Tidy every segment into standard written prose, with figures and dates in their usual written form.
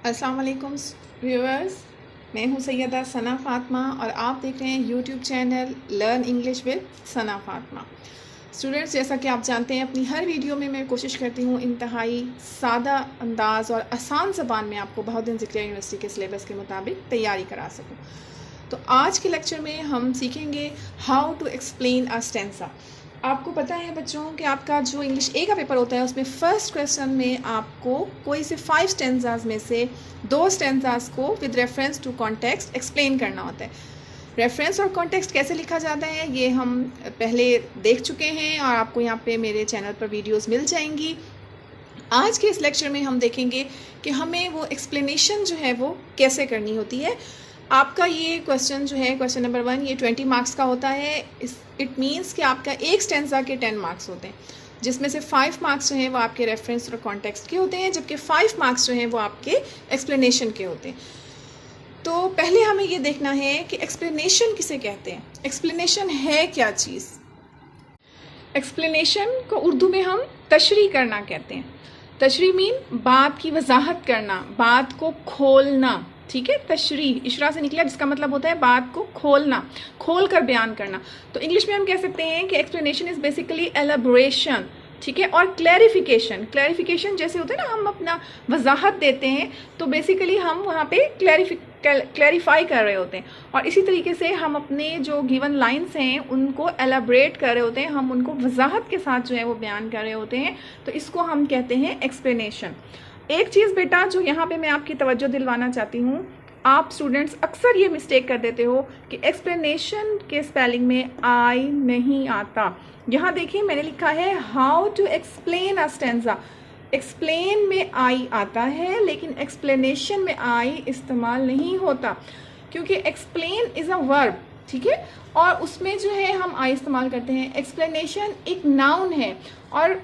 अस्सलाम वालेकुम व्यूअर्स, मैं हूं सैयदा सना फ़ातिमा और आप देख रहे हैं YouTube channel learn English with Sana Fatima. Students, जैसा कि आप जानते हैं, अपनी हर वीडियो में मैं कोशिश करती हूं इंतहाई सादा अंदाज़ और आसान ज़बान में आपको बहुद्दीन ज़िक्रिया यूनिवर्सिटी के सिलेबस के मुताबिक तैयारी करा सकूं। तो आज के लेक्चर में हम सीखेंगे हाउ टू एक्सप्लेन अ स्टेंसा। आपको पता है बच्चों कि आपका जो इंग्लिश ए का पेपर होता है उसमें फर्स्ट क्वेश्चन में आपको कोई से 5 स्टेंजाज में से 2 स्टेंजाज को with reference to context explain करना होता है। रेफरेंस और कॉन्टेक्स्ट कैसे लिखा जाता है ये हम पहले देख चुके हैं और आपको यहाँ पे मेरे चैनल पर वीडियोस मिल जाएंगी। आज के इस लेक्चर में हम देखेंगे कि हमें वो एक्सप्लेनेशन जो है वो कैसे करनी होती है। आपका ये क्वेश्चन जो है, क्वेश्चन नंबर 1, ये 20 मार्क्स का होता है। इट मीन्स कि आपका एक स्टेंजा के 10 मार्क्स होते हैं, जिसमें से 5 मार्क्स जो हैं वो आपके रेफरेंस और कॉन्टेक्स्ट के होते हैं, जबकि 5 मार्क्स जो हैं वो आपके एक्सप्लेनेशन के होते हैं। तो पहले हमें ये देखना है कि एक्सप्लेनेशन किसे कहते हैं, एक्सप्लेनेशन है क्या चीज़। एक्सप्लेनेशन को उर्दू में हम तशरीह करना कहते हैं। तशरीह मीन बात की वजाहत करना, बात को खोलना। ठीक है, तशरीह इशरा से निकला जिसका मतलब होता है बात को खोलना, खोल कर बयान करना। तो इंग्लिश में हम कह सकते हैं कि एक्सप्लेनेशन इज बेसिकली एलैबोरेशन। ठीक है, और क्लैरिफिकेशन, क्लैरिफिकेशन जैसे होता है ना, हम अपना वजाहत देते हैं तो बेसिकली हम वहाँ पे क्लैरिफाई कर रहे होते हैं। और इसी तरीके से हम अपने जो गिवन लाइंस हैं उनको एलाबरेट कर रहे होते हैं, हम उनको वजाहत के साथ जो है वो बयान कर रहे होते हैं। तो इसको हम कहते हैं एक्सप्लेनेशन। एक चीज़ बेटा जो यहाँ पे मैं आपकी तवज्जो दिलवाना चाहती हूँ, आप स्टूडेंट्स अक्सर ये मिस्टेक कर देते हो कि एक्सप्लेनेशन के स्पेलिंग में आई नहीं आता। यहाँ देखिए मैंने लिखा है how to explain a stanza. Explain में आई आता है लेकिन एक्सप्लेनेशन में आई इस्तेमाल नहीं होता, क्योंकि एक्सप्लेन इज़ अ वर्ब। ठीक है, और उसमें जो है हम आई इस्तेमाल करते हैं। एक्सप्लेनेशन एक नाउन है और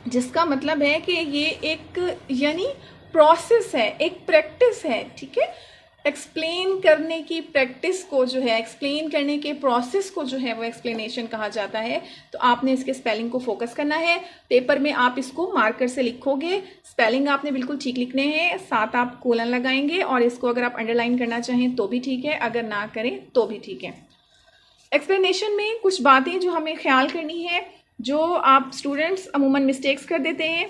जिसका मतलब है कि ये एक यानी प्रोसेस है, एक प्रैक्टिस है। ठीक है, एक्सप्लेन करने की प्रैक्टिस को जो है, एक्सप्लेन करने के प्रोसेस को जो है वो एक्सप्लेनेशन कहा जाता है। तो आपने इसके स्पेलिंग को फोकस करना है। पेपर में आप इसको मार्कर से लिखोगे, स्पेलिंग आपने बिल्कुल ठीक लिखने हैं, साथ आप कोलन लगाएंगे और इसको अगर आप अंडरलाइन करना चाहें तो भी ठीक है, अगर ना करें तो भी ठीक है। एक्सप्लेनेशन में कुछ बातें जो हमें ख्याल करनी है, जो आप स्टूडेंट्स अमूमन मिस्टेक्स कर देते हैं।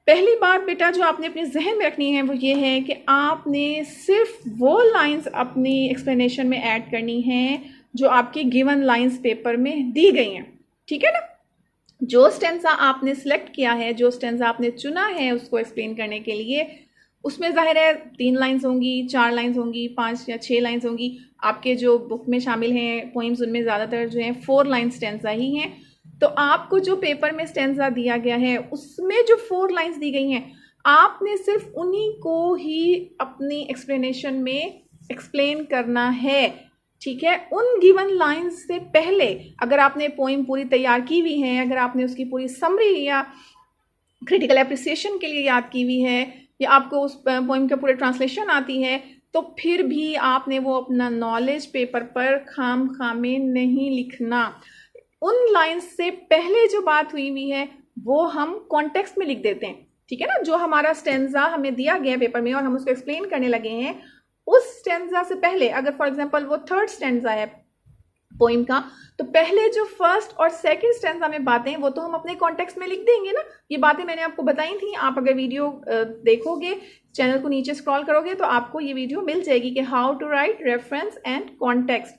पहली बात बेटा जो आपने अपने जहन में रखनी है वो ये है कि आपने सिर्फ वो लाइंस अपनी एक्सप्लेनेशन में ऐड करनी हैं जो आपकी गिवन लाइंस पेपर में दी गई हैं। ठीक है ना, जो स्टेंजा आपने सिलेक्ट किया है, जो स्टेंजा आपने चुना है उसको एक्सप्लेन करने के लिए, उसमें जाहिर है 3 लाइंस होंगी, 4 लाइंस होंगी, 5 या 6 लाइंस होंगी। आपके जो बुक में शामिल हैं पोइम्स उनमें ज़्यादातर जो है 4 लाइन स्टेंजा ही हैं। तो आपको जो पेपर में स्टेंजा दिया गया है उसमें जो 4 लाइंस दी गई हैं, आपने सिर्फ उन्हीं को ही अपनी एक्सप्लेनेशन में एक्सप्लेन करना है। ठीक है, उन गिवन लाइंस से पहले अगर आपने पोइम पूरी तैयार की हुई है, अगर आपने उसकी पूरी समरी या क्रिटिकल एप्रिसिएशन के लिए याद की हुई है, या आपको उस पोइम का पूरा ट्रांसलेशन आती है, तो फिर भी आपने वो अपना नॉलेज पेपर पर खाम खामे नहीं लिखना। उन लाइंस से पहले जो बात हुई हुई है वो हम कॉन्टेक्स्ट में लिख देते हैं। ठीक है ना, जो हमारा स्टेंजा हमें दिया गया पेपर में और हम उसको एक्सप्लेन करने लगे हैं, उस स्टेंजा से पहले अगर फॉर एग्जांपल वो 3rd स्टेंजा है पोइम का, तो पहले जो 1st और 2nd स्टेंजा में बातें वो तो हम अपने कॉन्टेक्स्ट में लिख देंगे ना। ये बातें मैंने आपको बताई थी, आप अगर वीडियो देखोगे, चैनल को नीचे स्क्रॉल करोगे तो आपको ये वीडियो मिल जाएगी कि how to write reference and context.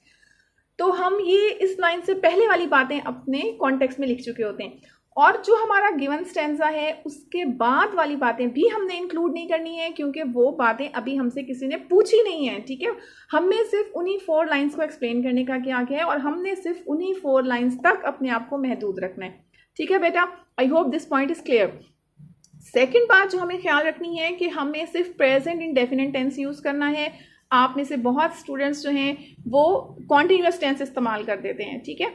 तो हम ये इस लाइन से पहले वाली बातें अपने कॉन्टेक्स्ट में लिख चुके होते हैं, और जो हमारा गिवन स्टेंजा है उसके बाद वाली बातें भी हमने इंक्लूड नहीं करनी है, क्योंकि वो बातें अभी हमसे किसी ने पूछी नहीं है। ठीक है, हमें सिर्फ उन्हीं 4 लाइंस को एक्सप्लेन करने का क्या है और हमने सिर्फ उन्हीं 4 लाइंस तक अपने आप को महदूद रखना है। ठीक है बेटा, I hope this point is clear. Second बात जो हमें ख्याल रखनी है कि हमें सिर्फ प्रेजेंट इंडेफिनिट टेंस यूज़ करना है। आप में से बहुत स्टूडेंट्स जो हैं वो कॉन्टिन्यूस टेंस इस्तेमाल कर देते हैं। ठीक है,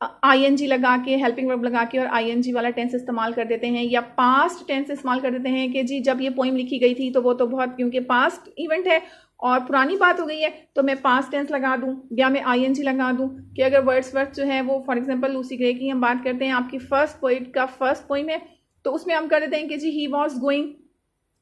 आईएनजी लगा के, हेल्पिंग वर्ब लगा के और आईएनजी वाला टेंस इस्तेमाल कर देते हैं, या पास्ट टेंस इस्तेमाल कर देते हैं कि जी जब ये पोइम लिखी गई थी तो वो तो बहुत, क्योंकि पास्ट इवेंट है और पुरानी बात हो गई है तो मैं पास्ट टेंस लगा दूं या मैं आईएनजी लगा दूं। कि अगर वर्ड्सवर्थ जो है वो फॉर एग्जांपल लूसी ग्रे की हम बात करते हैं, आपकी फर्स्ट पोइट का फर्स्ट पोइम है, तो उसमें हम कर देते हैं कि जी he was going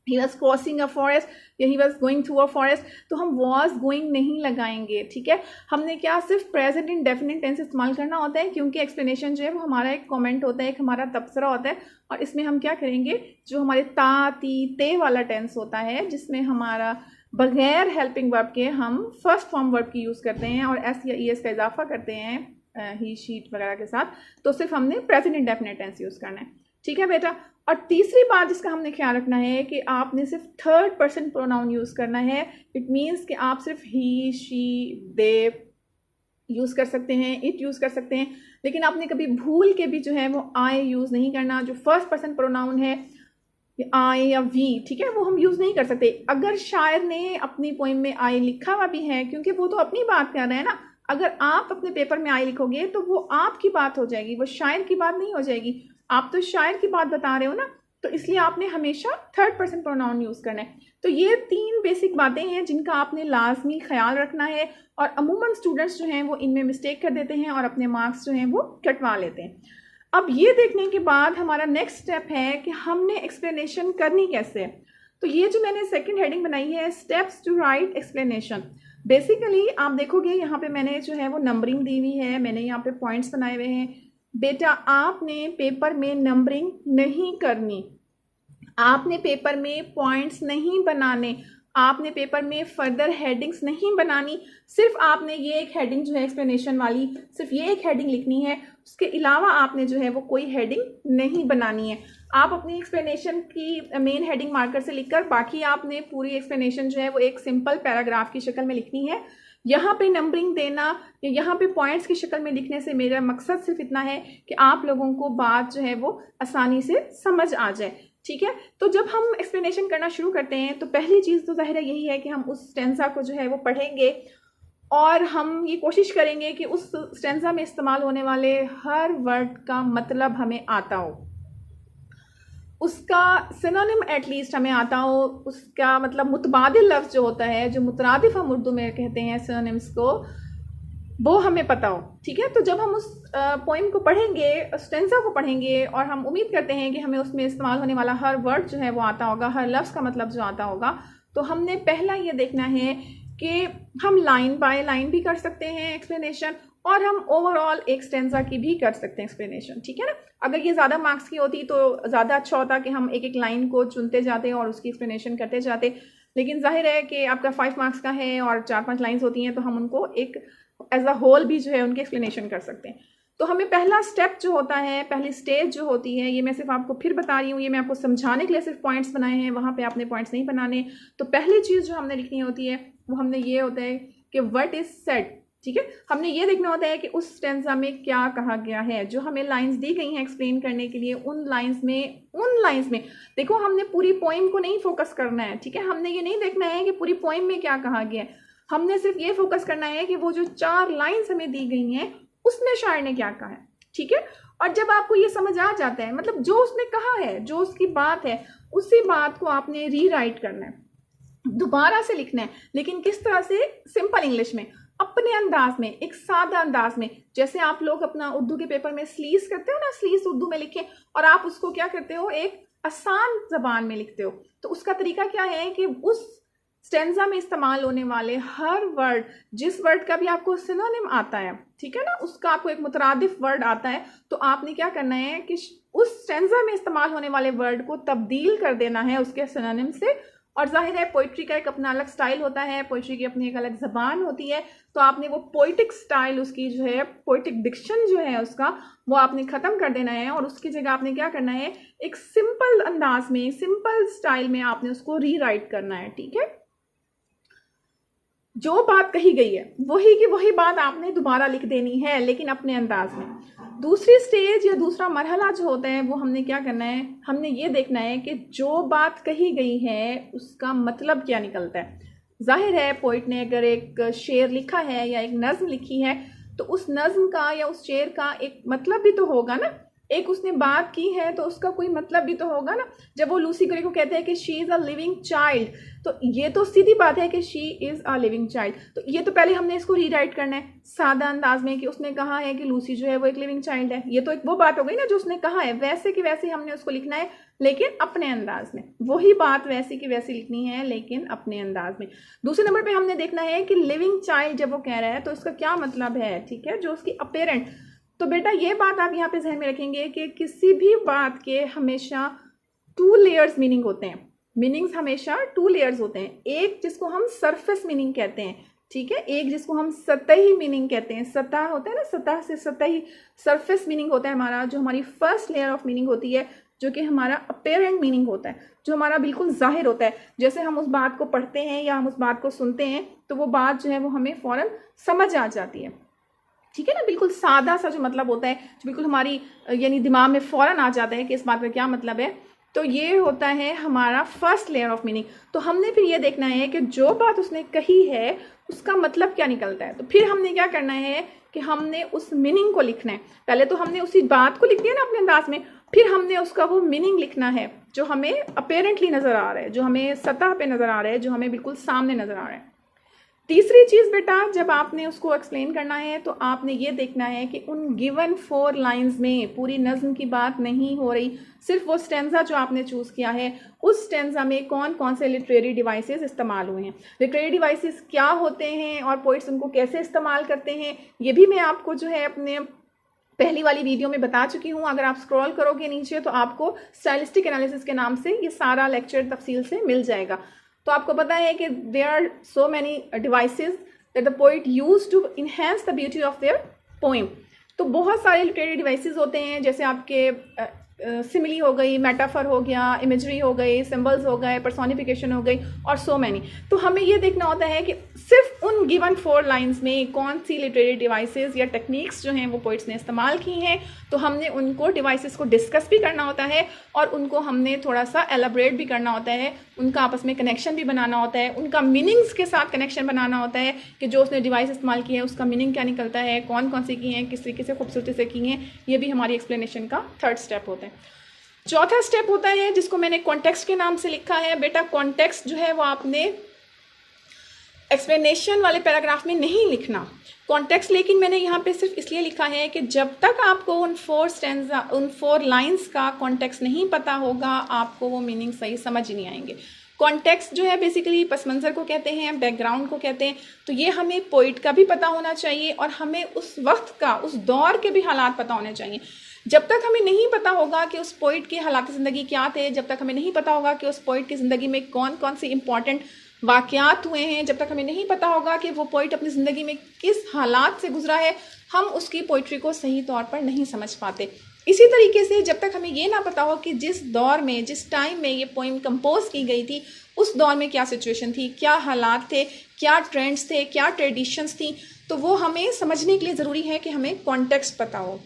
he was crossing a forest या he was going through a forest, तो हम वॉज गोइंग नहीं लगाएंगे, ठीक है। हमने क्या सिर्फ प्रेजेंट इंडेफिनिट टेंस इस्तेमाल करना होता है, क्योंकि एक्सप्लेनेशन जो है वो हमारा एक कमेंट होता है, एक हमारा तबसरा होता है, और इसमें हम क्या करेंगे, जो हमारे ता ती ते वाला टेंस होता है जिसमें हमारा बगैर हेल्पिंग वर्ब के हम फर्स्ट फॉर्म वर्ब की यूज़ करते हैं और एस या ई एस का इजाफा करते हैं ही शीट वगैरह के साथ, तो सिर्फ हमने प्रेजेंट इंडेफिनिट टेंस यूज़ करना है, ठीक है बेटा। और तीसरी बात जिसका हमने ख्याल रखना है कि आपने सिर्फ थर्ड पर्सन प्रोनाउन यूज़ करना है। इट मीन्स कि आप सिर्फ ही शी दे यूज़ कर सकते हैं, इट यूज़ कर सकते हैं, लेकिन आपने कभी भूल के भी जो है वो आई यूज़ नहीं करना। जो फर्स्ट पर्सन प्रोनाउन है आई या वी, ठीक है, वो हम यूज़ नहीं कर सकते। अगर शायर ने अपनी पोइम में आई लिखा हुआ भी है, क्योंकि वो तो अपनी बात कर रहे हैं ना, अगर आप अपने पेपर में आई लिखोगे तो वो आपकी बात हो जाएगी, वो शायर की बात नहीं हो जाएगी। आप तो शायर की बात बता रहे हो ना, तो इसलिए आपने हमेशा थर्ड पर्सन प्रोनाउन यूज़ करना है। तो ये 3 बेसिक बातें हैं जिनका आपने लाजमी ख्याल रखना है, और अमूमन स्टूडेंट्स जो हैं वो इनमें मिस्टेक कर देते हैं और अपने मार्क्स जो हैं वो कटवा लेते हैं। अब ये देखने के बाद हमारा नेक्स्ट स्टेप है कि हमने एक्सप्लेनेशन करनी कैसे है। तो ये जो मैंने सेकंड हेडिंग बनाई है, steps to write explanation. Basically आप देखोगे यहाँ पे मैंने जो है वो नंबरिंग दी हुई है, मैंने यहाँ पे पॉइंट्स बनाए हुए हैं। बेटा आपने पेपर में नंबरिंग नहीं करनी, आपने पेपर में पॉइंट्स नहीं बनाने, आपने पेपर में फर्दर हेडिंग्स नहीं बनानी। सिर्फ आपने ये एक हेडिंग जो है एक्सप्लेनेशन वाली, सिर्फ ये एक हेडिंग लिखनी है, उसके अलावा आपने जो है वो कोई हेडिंग नहीं बनानी है। आप अपनी एक्सप्लेनेशन की मेन हेडिंग मार्कर से लिखकर बाकी आपने पूरी एक्सप्लेनेशन जो है वो एक सिंपल पैराग्राफ की शक्ल में लिखनी है। यहाँ पे नंबरिंग देना या यहाँ पे पॉइंट्स की शक्ल में लिखने से मेरा मकसद सिर्फ इतना है कि आप लोगों को बात जो है वो आसानी से समझ आ जाए, ठीक है। तो जब हम एक्सप्लेनेशन करना शुरू करते हैं तो पहली चीज़ तो ज़ाहिर है यही है कि हम उस स्टेंजा को जो है वो पढ़ेंगे और हम ये कोशिश करेंगे कि उस स्टेंजा में इस्तेमाल होने वाले हर वर्ड का मतलब हमें आता हो, उसका सिनोनिम एटलीस्ट हमें आता हो, उसका मतलब मुतबादिल लफ्ज़ जो होता है, जो मुतरादिफ हम उर्दू में कहते हैं सिनोनिम्स को, वो हमें पता हो, ठीक है। तो जब हम उस पोइम को पढ़ेंगे, स्टेंजा को पढ़ेंगे, और हम उम्मीद करते हैं कि हमें उसमें इस्तेमाल होने वाला हर वर्ड जो है वो आता होगा, हर लफ्ज़ का मतलब जो आता होगा, तो हमने पहला ये देखना है कि हम लाइन बाय लाइन भी कर सकते हैं एक्सप्लेनेशन, और हम ओवरऑल एक स्टेंजा की भी कर सकते हैं एक्सप्लेनेशन, ठीक है ना। अगर ये ज़्यादा मार्क्स की होती तो ज़्यादा अच्छा होता कि हम एक एक लाइन को चुनते जाते और उसकी एक्सप्लेनेशन करते जाते, लेकिन जाहिर है कि आपका 5 मार्क्स का है और 4-5 लाइन्स होती हैं, तो हम उनको एक एज अ होल भी जो है उनकी एक्सप्लेनेशन कर सकते हैं। तो हमें पहला स्टेप जो होता है, पहली स्टेज जो होती है, ये मैं सिर्फ आपको फिर बता रही हूँ, ये मैं आपको समझाने के लिए सिर्फ पॉइंट्स बनाए हैं, वहाँ पे आपने पॉइंट्स नहीं बनाने। तो पहली चीज़ जो हमने लिखनी होती है वो हमने ये होता है कि व्हाट इज सेड, ठीक है। हमने ये देखना होता है कि उस स्टेंजा में क्या कहा गया है, जो हमें लाइंस दी गई हैं एक्सप्लेन करने के लिए, उन लाइंस में देखो हमने पूरी पोइम को नहीं फोकस करना है, ठीक है। हमने ये नहीं देखना है कि पूरी पोइम में क्या कहा गया है, हमने सिर्फ ये फोकस करना है कि वो जो 4 लाइन्स हमें दी गई हैं उसमें शायर ने क्या कहा है, ठीक है। और जब आपको ये समझ आ जाता है, मतलब जो उसने कहा है, जो उसकी बात है, उसी बात को आपने रीराइट करना है, दोबारा से लिखना है, लेकिन किस तरह से, सिंपल इंग्लिश में, अपने अंदाज में, एक सादा अंदाज में। जैसे आप लोग अपना उर्दू के पेपर में स्लीज करते हो ना, स्लीज उर्दू में लिखे और आप उसको क्या करते हो, एक आसान जबान में लिखते हो। तो उसका तरीका क्या है कि उस स्टेंजा में इस्तेमाल होने वाले हर वर्ड, जिस वर्ड का भी आपको सिनोनिम आता है, ठीक है ना, उसका आपको एक मुतरादिफ वर्ड आता है, तो आपने क्या करना है कि उस स्टेंजा में इस्तेमाल होने वाले वर्ड को तब्दील कर देना है उसके सिनोनिम से। और जाहिर है पोइट्री का एक अपना अलग स्टाइल होता है, पोइट्री की अपनी एक अलग ज़बान होती है, तो आपने वो पोइटिक स्टाइल, उसकी जो है पोइटिक डिक्शन जो है उसका, वो आपने ख़त्म कर देना है, और उसकी जगह आपने क्या करना है, एक सिंपल अंदाज में, सिंपल स्टाइल में आपने उसको रीराइट करना है, ठीक है। जो बात कही गई है वही की वही बात आपने दोबारा लिख देनी है, लेकिन अपने अंदाज में। दूसरी स्टेज या दूसरा मरहला जो होता है वो हमने क्या करना है, हमने ये देखना है कि जो बात कही गई है उसका मतलब क्या निकलता है। जाहिर है पोइट ने अगर एक शेर लिखा है या एक नज़्म लिखी है, तो उस नज़्म का या उस शेर का एक मतलब भी तो होगा ना, एक उसने बात की है तो उसका कोई मतलब भी तो होगा ना। जब वो लूसी ग्रे को कहते हैं कि she is a living child, तो ये तो सीधी बात है कि she is a living child. तो ये तो पहले हमने इसको रीराइट करना है सादा अंदाज में कि उसने कहा है कि लूसी जो है वो एक लिविंग चाइल्ड है। ये तो एक वो बात हो गई ना जो उसने कहा है, वैसे कि वैसे हमने उसको लिखना है लेकिन अपने अंदाज में, वही बात वैसी की वैसी लिखनी है लेकिन अपने अंदाज में। दूसरे नंबर पे हमने देखना है कि लिविंग चाइल्ड जब वो कह रहा है तो इसका क्या मतलब है, ठीक है, जो उसकी अपेरेंट। तो बेटा ये बात आप यहाँ पे ध्यान में रखेंगे कि किसी भी बात के हमेशा 2 लेयर्स मीनिंग होते हैं, मीनिंग्स हमेशा 2 लेयर्स होते हैं। एक जिसको हम सरफेस मीनिंग कहते हैं, ठीक है, एक जिसको हम सतही मीनिंग कहते हैं। सतह होता है ना, सतह से सतही, सरफेस मीनिंग होता है हमारा, जो हमारी फर्स्ट लेयर ऑफ मीनिंग होती है, जो कि हमारा अपेरेंट मीनिंग होता है, जो हमारा बिल्कुल जाहिर होता है। जैसे हम उस बात को पढ़ते हैं या हम उस बात को सुनते हैं तो वो बात जो है वो हमें फौरन समझ आ जाती है, ठीक है ना, बिल्कुल सादा सा जो मतलब होता है, जो बिल्कुल हमारी यानी दिमाग में फौरन आ जाता है कि इस बात का क्या मतलब है। तो ये होता है हमारा फर्स्ट लेयर ऑफ मीनिंग। तो हमने फिर ये देखना है कि जो बात उसने कही है उसका मतलब क्या निकलता है। तो फिर हमने क्या करना है कि हमने उस मीनिंग को लिखना है। पहले तो हमने उसी बात को लिख दिया ना अपने अंदाज में, फिर हमने उसका वो मीनिंग लिखना है जो हमें अपेरेंटली नज़र आ रहा है, जो हमें सतह पे नज़र आ रहा है, जो हमें बिल्कुल सामने नज़र आ रहा है। तीसरी चीज़ बेटा, जब आपने उसको एक्सप्लेन करना है तो आपने ये देखना है कि उन गिवन 4 लाइंस में पूरी नज्म की बात नहीं हो रही, सिर्फ वो स्टेंजा जो आपने चूज़ किया है उस स्टेंजा में कौन कौन से लिटरेरी डिवाइसेस इस्तेमाल हुए हैं, लिटरेरी डिवाइसेस क्या होते हैं और पोइट्स उनको कैसे इस्तेमाल करते हैं, ये भी मैं आपको जो है अपने पहली वाली वीडियो में बता चुकी हूँ। अगर आप स्क्रॉल करोगे नीचे तो आपको स्टाइलिस्टिक एनालिसिस के नाम से ये सारा लेक्चर तफसील से मिल जाएगा। तो आपको पता है कि there are so many devices that the poet use to enhance the beauty of their poem. तो बहुत सारे लिटरेरी डिवाइसेस होते हैं, जैसे आपके सिमिली हो गई, मेटाफर हो गया, इमेजरी हो गई, सिंबल्स हो गए, पर्सोनिफिकेशन हो गई और सो मैनी। तो हमें ये देखना होता है कि सिर्फ उन गिवन 4 लाइंस में कौन सी लिटरेरी डिवाइसेस या टेक्निक्स जो हैं वो पोइट्स ने इस्तेमाल की हैं। तो हमने उनको डिवाइसेस को डिस्कस भी करना होता है और उनको हमने थोड़ा सा एलाबरेट भी करना होता है, उनका आपस में कनेक्शन भी बनाना होता है, उनका मीनिंग्स के साथ कनेक्शन बनाना होता है कि जो उसने डिवाइस इस्तेमाल की है उसका मीनिंग क्या निकलता है, कौन कौन सी की हैं, किस तरीके से खूबसूरती से की हैं। ये भी हमारी एक्सप्लेनेशन का 3rd स्टेप होता है। चौथा स्टेप होता है जिसको मैंने कॉन्टेक्स्ट के नाम से लिखा है। बेटा कॉन्टेक्स्ट जो है वो आपने एक्सप्लेनेशन वाले पैराग्राफ में नहीं लिखना कॉन्टेक्स्ट, लेकिन मैंने यहाँ पे सिर्फ इसलिए लिखा है कि जब तक आपको उन 4 लाइंस का कॉन्टेक्स्ट नहीं पता होगा आपको वो मीनिंग सही समझ ही नहीं आएंगे। कॉन्टेक्स्ट जो है बेसिकली पस मंज़र को कहते हैं, बैकग्राउंड को कहते हैं। तो ये हमें पोइट का भी पता होना चाहिए और हमें उस वक्त का, उस दौर के भी हालात पता होने चाहिए। जब तक हमें नहीं पता होगा कि उस पोइट के हालात ज़िंदगी क्या थे, जब तक हमें नहीं पता होगा कि उस पोइट की ज़िंदगी में कौन कौन सी इंपॉर्टेंट वाक़यात हुए हैं, जब तक हमें नहीं पता होगा कि वो पोइट अपनी ज़िंदगी में किस हालात से गुजरा है, हम उसकी पोइट्री को सही तौर पर नहीं समझ पाते। इसी तरीके से जब तक हमें ये ना पता हो कि जिस दौर में, जिस टाइम में ये पोइम कंपोज की गई थी उस दौर में क्या सिचुएशन थी, क्या हालात थे, क्या ट्रेंड्स थे, क्या ट्रेडिशंस थी, तो वो हमें समझने के लिए ज़रूरी है कि हमें कॉन्टेक्स्ट पता हो।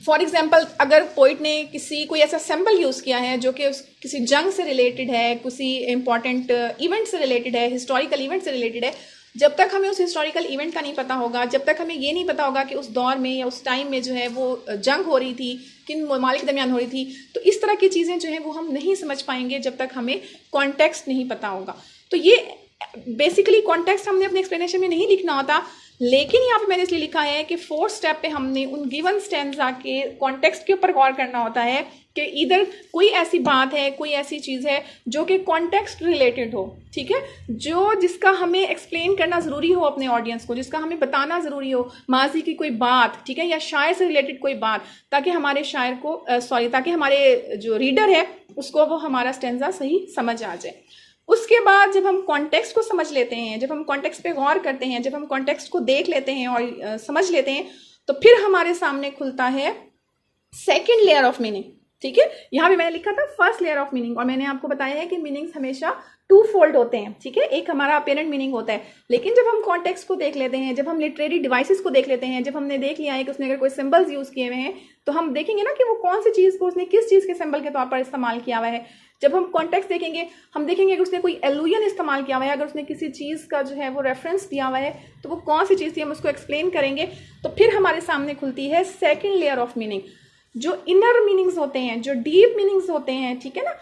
फॉर एग्जाम्पल, अगर पोइट ने कोई ऐसा सिंबल यूज़ किया है जो कि किसी जंग से रिलेटेड है, किसी इंपॉर्टेंट इवेंट से रिलेटेड है, हिस्टोरिकल इवेंट से रिलेटेड है, जब तक हमें उस हिस्टोरिकल इवेंट का नहीं पता होगा, जब तक हमें ये नहीं पता होगा कि उस दौर में या उस टाइम में जो है वो जंग हो रही थी, किन ममालिक के दरमियान हो रही थी, तो इस तरह की चीज़ें जो हैं वो हम नहीं समझ पाएंगे जब तक हमें कॉन्टेक्स्ट नहीं पता होगा। तो ये बेसिकली कॉन्टेक्स्ट हमने अपने एक्सप्लेनेशन में नहीं लिखना होता, लेकिन यहाँ पे मैंने इसलिए लिखा है कि 4th स्टेप पे हमने उन गिवन स्टैंजा के कॉन्टेक्स्ट के ऊपर गौर करना होता है कि इधर कोई ऐसी बात है, कोई ऐसी चीज़ है जो कि कॉन्टेक्स्ट रिलेटेड हो, ठीक है, जिसका हमें एक्सप्लेन करना ज़रूरी हो अपने ऑडियंस को, जिसका हमें बताना ज़रूरी हो, माजी की कोई बात, ठीक है, या शायर से रिलेटेड कोई बात, ताकि हमारे शायर को ताकि हमारे जो रीडर है उसको वो हमारा स्टैंजा सही समझ आ जाए। उसके बाद जब हम कॉन्टेक्स्ट को समझ लेते हैं, जब हम कॉन्टेक्स्ट पे गौर करते हैं, जब हम कॉन्टेक्स्ट को देख लेते हैं और समझ लेते हैं, तो फिर हमारे सामने खुलता है 2nd लेयर ऑफ मीनिंग, ठीक है। यहाँ भी मैंने लिखा था 1st लेयर ऑफ मीनिंग, और मैंने आपको बताया है कि मीनिंग्स हमेशा 2 फोल्ड होते हैं, ठीक है। एक हमारा अपेरेंट मीनिंग होता है, लेकिन जब हम कॉन्टेक्स्ट को देख लेते हैं, जब हम लिटरेरी डिवाइसेस को देख लेते हैं, जब हमने देख लिया है कि उसने अगर कोई सिंबल्स यूज़ किए हुए हैं, तो हम देखेंगे ना कि वो कौन सी चीज़ को उसने किस चीज़ के सिंबल के तौर पर इस्तेमाल किया हुआ है। जब हम कॉन्टेक्स्ट देखेंगे, हम देखेंगे कि उसने कोई एलुजन इस्तेमाल किया हुआ है, अगर उसने किसी चीज़ का जो है वो रेफरेंस दिया हुआ है तो वो कौन सी चीज़ थी, हम उसको एक्सप्लेन करेंगे। तो फिर हमारे सामने खुलती है 2nd लेयर ऑफ मीनिंग, जो इनर मीनिंग्स होते हैं, जो डीप मीनिंग्स होते हैं, ठीक है ना,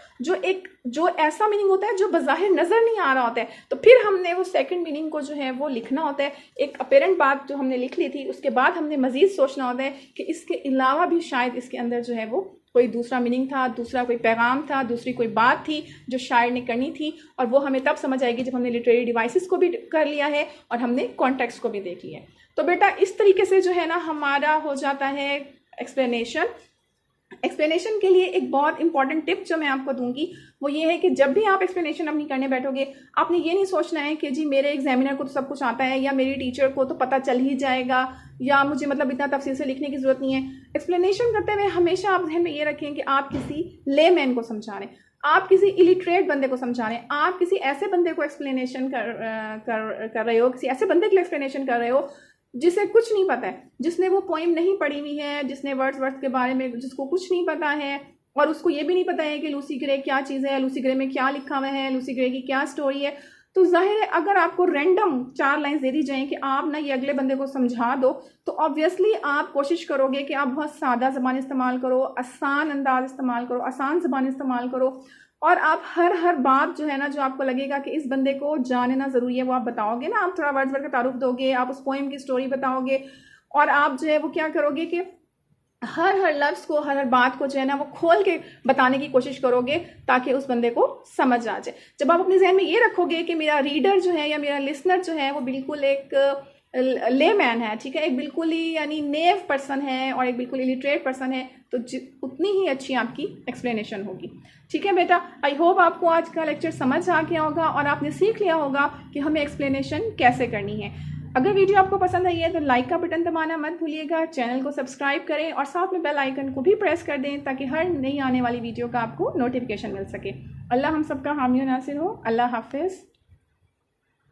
जो ऐसा मीनिंग होता है जो बाज़ाहिर नज़र नहीं आ रहा होता है। तो फिर हमने वो 2nd मीनिंग को जो है वो लिखना होता है। एक अपेरेंट बात जो हमने लिख ली थी, उसके बाद हमने मज़ीद सोचना होता है कि इसके अलावा भी शायद इसके अंदर जो है वो कोई दूसरा मीनिंग था, दूसरा कोई पैगाम था, दूसरी कोई बात थी जो शायर ने करनी थी, और वो हमें तब समझ आएगी जब हमने लिटरेरी डिवाइसेस को भी कर लिया है और हमने कॉन्टेक्स्ट को भी देख लिया है। तो बेटा इस तरीके से जो है ना हमारा हो जाता है एक्सप्लेनेशन। एक्सप्लेनेशन के लिए एक बहुत इंपॉर्टेंट टिप जो मैं आपको दूंगी वो ये है कि जब भी आप एक्सप्लेनेशन अपनी करने बैठोगे, आपने ये नहीं सोचना है कि जी मेरे एग्जामिनर को तो सब कुछ आता है या मेरी टीचर को तो पता चल ही जाएगा या मुझे मतलब इतना तफसील से लिखने की जरूरत नहीं है। एक्सप्लेनेशन करते हुए हमेशा आप ध्यान में ये रखें कि आप किसी लेमैन को समझा रहे हैं, आप किसी इलिटरेट बंदे को समझा रहे हैं, आप किसी ऐसे बंदे को एक्सप्लेनेशन कर रहे हो, किसी ऐसे बंदे के लिए एक्सप्लेनेशन कर रहे हो जिसे कुछ नहीं पता है, जिसने वो पोइम नहीं पढ़ी हुई है, जिसने वर्ड्सवर्थ के बारे में जिसको कुछ नहीं पता है, और उसको ये भी नहीं पता है कि लूसी ग्रे क्या चीज़ है, लूसी ग्रे में क्या लिखा हुआ है, लूसी ग्रे की क्या स्टोरी है। तो जाहिर है अगर आपको रैंडम 4 लाइन्स दे दी जाएं कि आप ना ये अगले बंदे को समझा दो, तो ऑब्वियसली आप कोशिश करोगे कि आप बहुत सादा ज़बान इस्तेमाल करो, आसान अंदाज इस्तेमाल करो, आसान ज़बान इस्तेमाल करो, और आप हर बात जो है ना जो आपको लगेगा कि इस बंदे को जानना ज़रूरी है वो आप बताओगे ना। आप थोड़ा वर्ड्सवर्थ का तारुफ दोगे, आप उस पोइम की स्टोरी बताओगे, और आप जो है वो क्या करोगे कि हर लफ्ज़ को, हर बात को जो है ना वो खोल के बताने की कोशिश करोगे ताकि उस बंदे को समझ आ जाए। जब आप अपने जहन में ये रखोगे कि मेरा रीडर जो है या मेरा लिसनर जो है वो बिल्कुल एक लेमैन है, ठीक है, एक बिल्कुल ही यानी नेव पर्सन है और एक बिल्कुल इलिटरेट पर्सन है, तो उतनी ही अच्छी आपकी एक्सप्लेनेशन होगी। ठीक है बेटा, आई होप आपको आज का लेक्चर समझ आ गया होगा और आपने सीख लिया होगा कि हमें एक्सप्लेनेशन कैसे करनी है। अगर वीडियो आपको पसंद आई है तो लाइक का बटन दबाना मत भूलिएगा, चैनल को सब्सक्राइब करें और साथ में बेल आइकन को भी प्रेस कर दें ताकि हर नई आने वाली वीडियो का आपको नोटिफिकेशन मिल सके। अल्लाह हम सबका हामी और नासिर हो। अल्लाह हाफिज़।